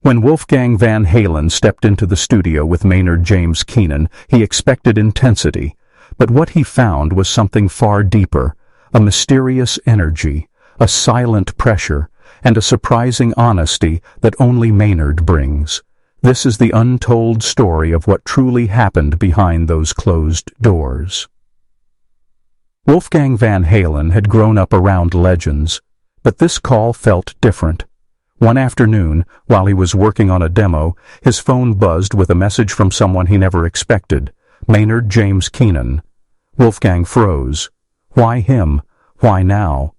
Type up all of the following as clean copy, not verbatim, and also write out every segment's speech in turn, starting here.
When Wolfgang Van Halen stepped into the studio with Maynard James Keenan, he expected intensity, but what he found was something far deeper, a mysterious energy, a silent pressure, and a surprising honesty that only Maynard brings. This is the untold story of what truly happened behind those closed doors. Wolfgang Van Halen had grown up around legends, but this call felt different. One afternoon, while he was working on a demo, his phone buzzed with a message from someone he never expected, Maynard James Keenan. Wolfgang froze. Why him? Why now?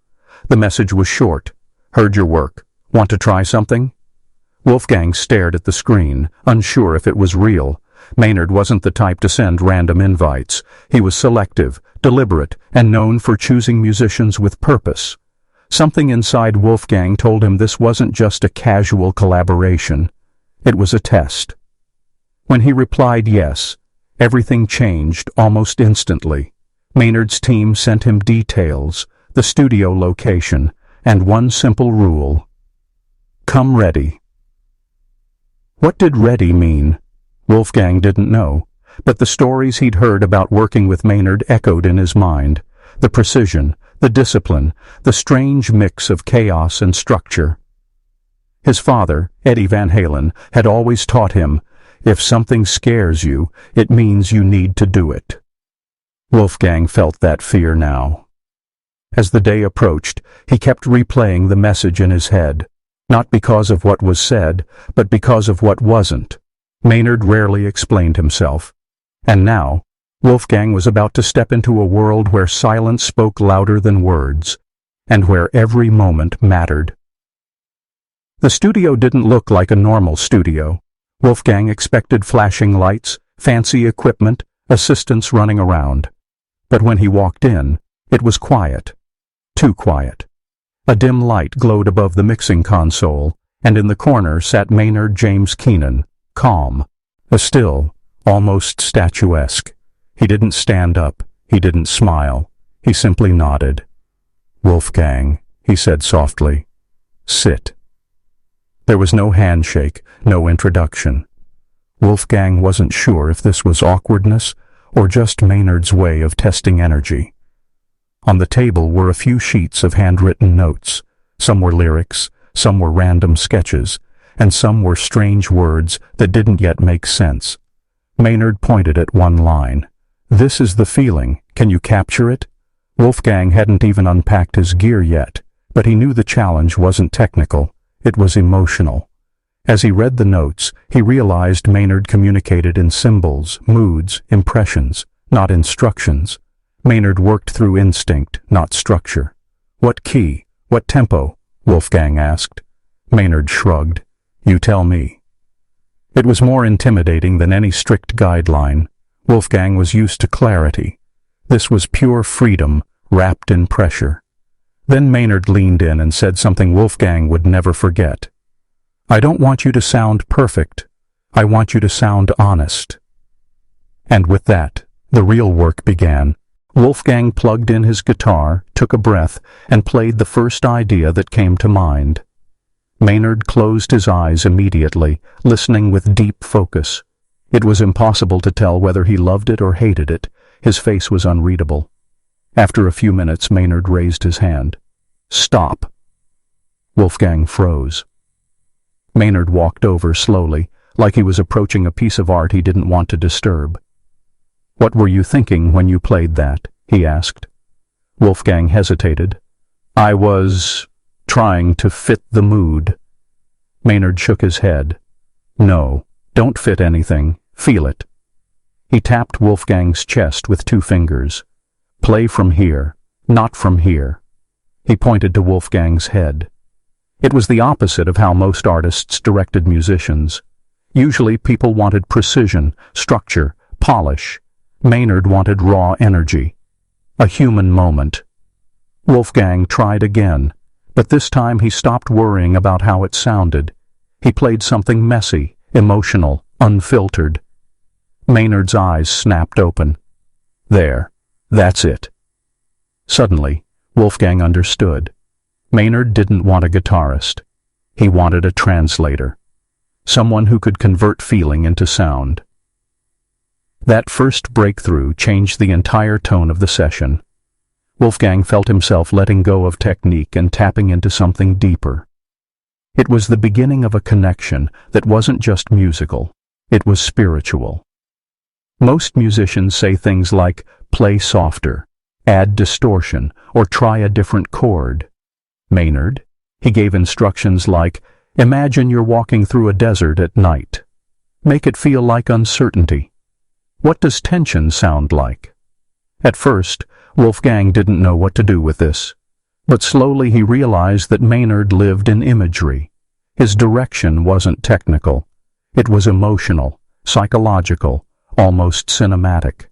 The message was short. Heard your work. Want to try something? Wolfgang stared at the screen, unsure if it was real. Maynard wasn't the type to send random invites. He was selective, deliberate, and known for choosing musicians with purpose. Something inside Wolfgang told him this wasn't just a casual collaboration. It was a test. When he replied yes, everything changed almost instantly. Maynard's team sent him details, the studio location, and one simple rule. Come ready. What did ready mean? Wolfgang didn't know, but the stories he'd heard about working with Maynard echoed in his mind. The precision, the discipline, the strange mix of chaos and structure. His father, Eddie Van Halen, had always taught him, if something scares you, it means you need to do it. Wolfgang felt that fear now. As the day approached, he kept replaying the message in his head, not because of what was said, but because of what wasn't. Maynard rarely explained himself. And now, Wolfgang was about to step into a world where silence spoke louder than words, and where every moment mattered. The studio didn't look like a normal studio. Wolfgang expected flashing lights, fancy equipment, assistants running around. But when he walked in, it was quiet. Too quiet. A dim light glowed above the mixing console, and in the corner sat Maynard James Keenan, calm, a still, almost statuesque. He didn't stand up, he didn't smile, he simply nodded. Wolfgang, he said softly, sit. There was no handshake, no introduction. Wolfgang wasn't sure if this was awkwardness or just Maynard's way of testing energy. On the table were a few sheets of handwritten notes. Some were lyrics, some were random sketches, and some were strange words that didn't yet make sense. Maynard pointed at one line. This is the feeling. Can you capture it? Wolfgang hadn't even unpacked his gear yet, but he knew the challenge wasn't technical. It was emotional. As he read the notes, he realized Maynard communicated in symbols, moods, impressions, not instructions. Maynard worked through instinct, not structure. What key? What tempo? Wolfgang asked. Maynard shrugged. You tell me. It was more intimidating than any strict guideline. Wolfgang was used to clarity. This was pure freedom, wrapped in pressure. Then Maynard leaned in and said something Wolfgang would never forget. I don't want you to sound perfect. I want you to sound honest. And with that, the real work began. Wolfgang plugged in his guitar, took a breath, and played the first idea that came to mind. Maynard closed his eyes immediately, listening with deep focus. It was impossible to tell whether he loved it or hated it. His face was unreadable. After a few minutes, Maynard raised his hand. Stop. Wolfgang froze. Maynard walked over slowly, like he was approaching a piece of art he didn't want to disturb. What were you thinking when you played that? He asked. Wolfgang hesitated. I was trying to fit the mood. Maynard shook his head. No, don't fit anything. Feel it. He tapped Wolfgang's chest with 2 fingers. Play from here, not from here. He pointed to Wolfgang's head. It was the opposite of how most artists directed musicians. Usually people wanted precision, structure, polish. Maynard wanted raw energy. A human moment. Wolfgang tried again, but this time he stopped worrying about how it sounded. He played something messy, emotional, unfiltered. Maynard's eyes snapped open. There, that's it. Suddenly, Wolfgang understood. Maynard didn't want a guitarist. He wanted a translator. someone who could convert feeling into sound. That first breakthrough changed the entire tone of the session. Wolfgang felt himself letting go of technique and tapping into something deeper. It was the beginning of a connection that wasn't just musical, it was spiritual. Most musicians say things like, play softer, add distortion, or try a different chord. Maynard, he gave instructions like, imagine you're walking through a desert at night. Make it feel like uncertainty. What does tension sound like? At first, Wolfgang didn't know what to do with this, but slowly he realized that Maynard lived in imagery. His direction wasn't technical. It was emotional, psychological, almost cinematic.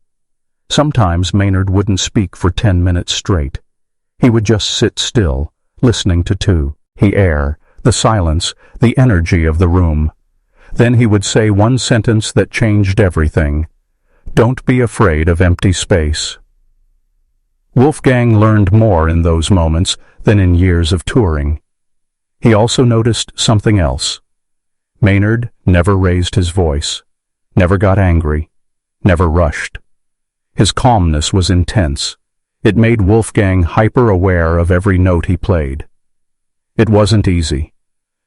Sometimes Maynard wouldn't speak for 10 minutes straight. He would just sit still, listening to the air, the silence, the energy of the room. Then he would say one sentence that changed everything. Don't be afraid of empty space. Wolfgang learned more in those moments than in years of touring. He also noticed something else. Maynard never raised his voice, never got angry, never rushed. His calmness was intense. It made Wolfgang hyper-aware of every note he played. It wasn't easy.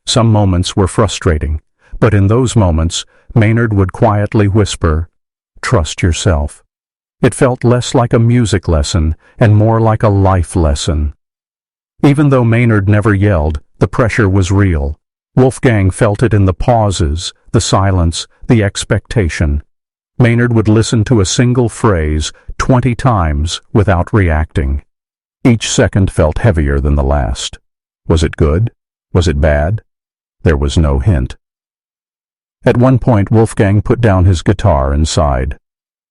Some moments were frustrating, but in those moments, Maynard would quietly whisper, "Trust yourself." It felt less like a music lesson and more like a life lesson. Even though Maynard never yelled, the pressure was real. Wolfgang felt it in the pauses, the silence, the expectation. Maynard would listen to a single phrase 20 times without reacting. Each second felt heavier than the last. Was it good? Was it bad? There was no hint. At one point, Wolfgang put down his guitar and sighed.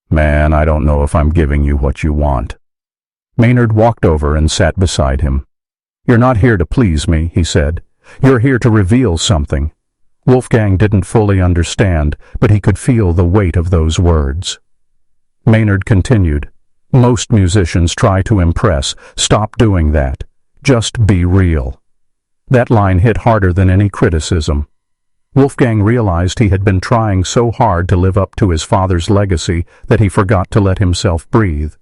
Man, I don't know if I'm giving you what you want. Maynard walked over and sat beside him. You're not here to please me, he said. You're here to reveal something. Wolfgang didn't fully understand, but he could feel the weight of those words. Maynard continued, most musicians try to impress. Stop doing that. Just be real. That line hit harder than any criticism. Wolfgang realized he had been trying so hard to live up to his father's legacy that he forgot to let himself breathe.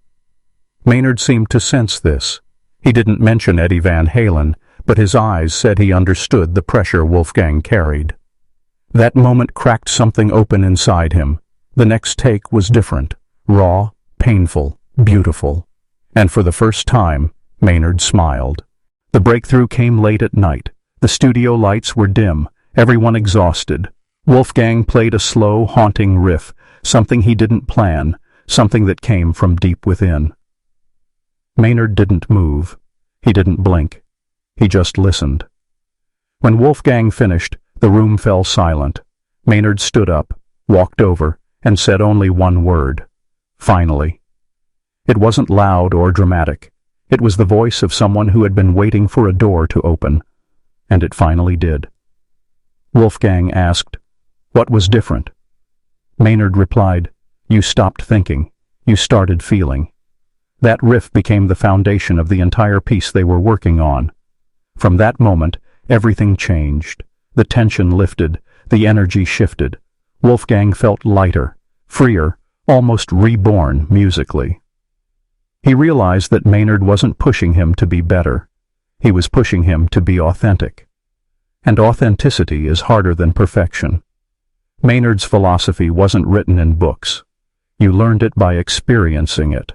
Maynard seemed to sense this. He didn't mention Eddie Van Halen, but his eyes said he understood the pressure Wolfgang carried. That moment cracked something open inside him. The next take was different, raw, painful, beautiful. And for the first time, Maynard smiled. The breakthrough came late at night. The studio lights were dim, everyone exhausted. Wolfgang played a slow, haunting riff, something he didn't plan, something that came from deep within. Maynard didn't move. He didn't blink. He just listened. When Wolfgang finished, the room fell silent. Maynard stood up, walked over, and said only one word. Finally. It wasn't loud or dramatic. It was the voice of someone who had been waiting for a door to open. And it finally did. Wolfgang asked, "What was different?" Maynard replied, "You stopped thinking. You started feeling." That riff became the foundation of the entire piece they were working on. From that moment, everything changed. The tension lifted, the energy shifted. Wolfgang felt lighter, freer, almost reborn musically. He realized that Maynard wasn't pushing him to be better. He was pushing him to be authentic. And authenticity is harder than perfection. Maynard's philosophy wasn't written in books. You learned it by experiencing it.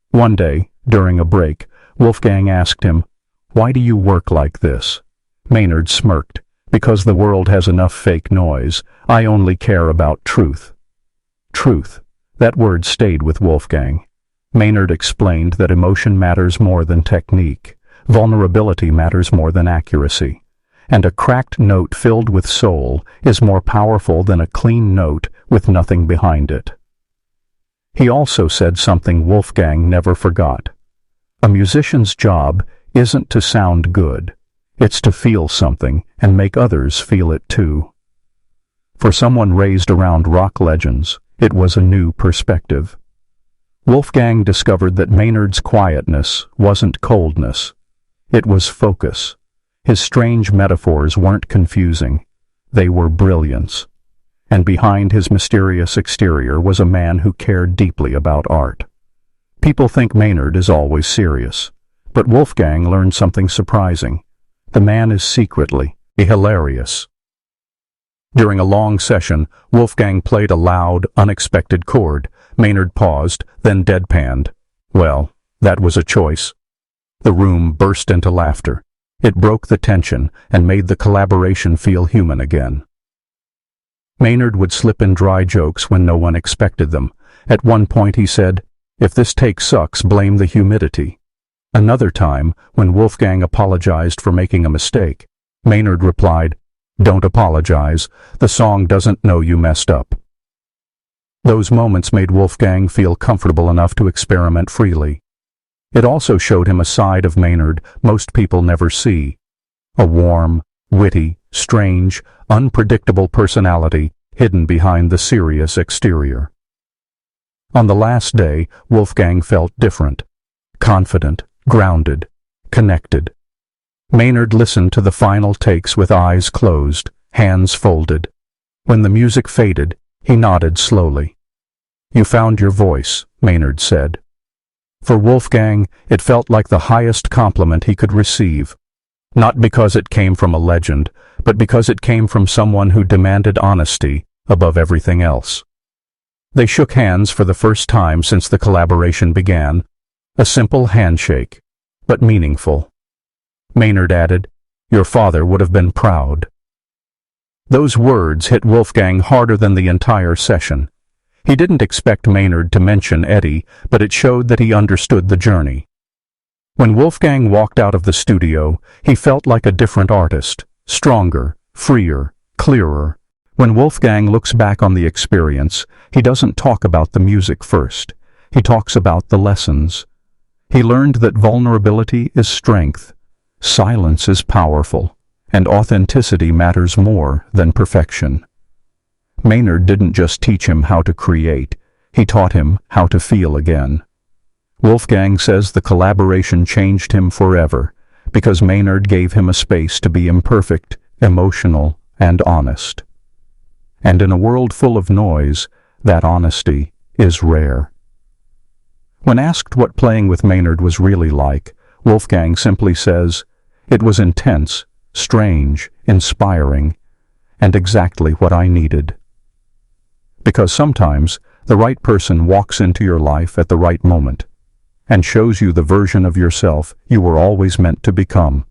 One day, during a break, Wolfgang asked him, "Why do you work like this?" Maynard smirked, "Because the world has enough fake noise. I only care about truth." Truth. That word stayed with Wolfgang. Maynard explained that emotion matters more than technique. Vulnerability matters more than accuracy. And a cracked note filled with soul is more powerful than a clean note with nothing behind it. He also said something Wolfgang never forgot. A musician's job isn't to sound good. It's to feel something and make others feel it too. For someone raised around rock legends, it was a new perspective. Wolfgang discovered that Maynard's quietness wasn't coldness. It was focus. His strange metaphors weren't confusing. They were brilliance. And behind his mysterious exterior was a man who cared deeply about art. People think Maynard is always serious, but Wolfgang learned something surprising. The man is secretly hilarious. During a long session, Wolfgang played a loud, unexpected chord. Maynard paused, then deadpanned. Well, that was a choice. The room burst into laughter. It broke the tension and made the collaboration feel human again. Maynard would slip in dry jokes when no one expected them. At one point he said, "If this take sucks, blame the humidity." Another time, when Wolfgang apologized for making a mistake, Maynard replied, "Don't apologize. The song doesn't know you messed up." Those moments made Wolfgang feel comfortable enough to experiment freely. It also showed him a side of Maynard most people never see. A warm, witty, strange, unpredictable personality hidden behind the serious exterior. On the last day, Wolfgang felt different. Confident, grounded, connected. Maynard listened to the final takes with eyes closed, hands folded. When the music faded, he nodded slowly. "You found your voice," Maynard said. For Wolfgang, it felt like the highest compliment he could receive. Not because it came from a legend, but because it came from someone who demanded honesty above everything else. They shook hands for the first time since the collaboration began. A simple handshake, but meaningful. Maynard added, "Your father would have been proud." Those words hit Wolfgang harder than the entire session. He didn't expect Maynard to mention Eddie, but it showed that he understood the journey. When Wolfgang walked out of the studio, he felt like a different artist, stronger, freer, clearer. When Wolfgang looks back on the experience, he doesn't talk about the music first. He talks about the lessons. He learned that vulnerability is strength, silence is powerful, and authenticity matters more than perfection. Maynard didn't just teach him how to create, he taught him how to feel again. Wolfgang says the collaboration changed him forever, because Maynard gave him a space to be imperfect, emotional, and honest. And in a world full of noise, that honesty is rare. When asked what playing with Maynard was really like, Wolfgang simply says, "It was intense, strange, inspiring, and exactly what I needed." Because sometimes the right person walks into your life at the right moment and shows you the version of yourself you were always meant to become.